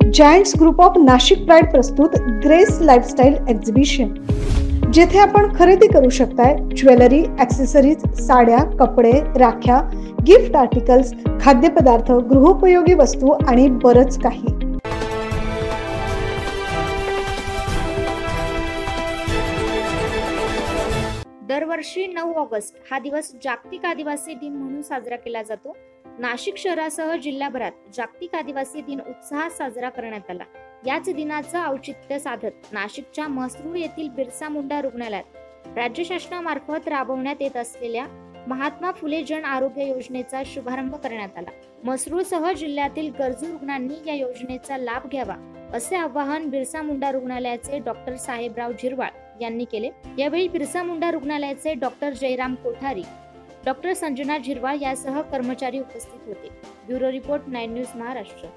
Giants group of Nashik pride प्रस्तुत grace lifestyle exhibition, जेथे आपण खरेदी करू शकताय ज्वेलरी, ॲक्सेसरीज, साड्या, कपडे, राख्या, गिफ्ट आर्टिकल्स, खाद्यपदार्थ, गृहोपयोगी वस्तू आणि बरंच काही। दरवर्षी 9 ऑगस्ट हा दिवस जागतिक आदिवासी दिन म्हणून साजरा केला जातो। नाशिक शहरासह जिल्हाभरात जागतिक आदिवासी दिन उत्साहात साजरा करण्यात आला। याच दिनाचं औचित्य साधत नाशिकच्या म्हसरूळ येथील बिरसा मुंडा रुग्णालयात राज्य शासनामार्फत राबवण्यात येत असलेल्या महात्मा फुले जन आरोग्य योजनेचा शुभारंभ करण्यात आला। म्हसरूळसह जिल्ह्यातील गरजू रुग्णांनी या योजनेचा लाभ घ्यावा असे आवाहन बिरसा मुंडा रुग्णालयाचे डॉक्टर साहेबराव झिरवाळ यांनी केले। यावेळी बिरसा मुंडा रुग्णालयाचे डॉक्टर जयराम कोठारी, डॉक्टर संजना झिरवाळ यासह कर्मचारी उपस्थित होते। Bureau report 9 news Maharashtra.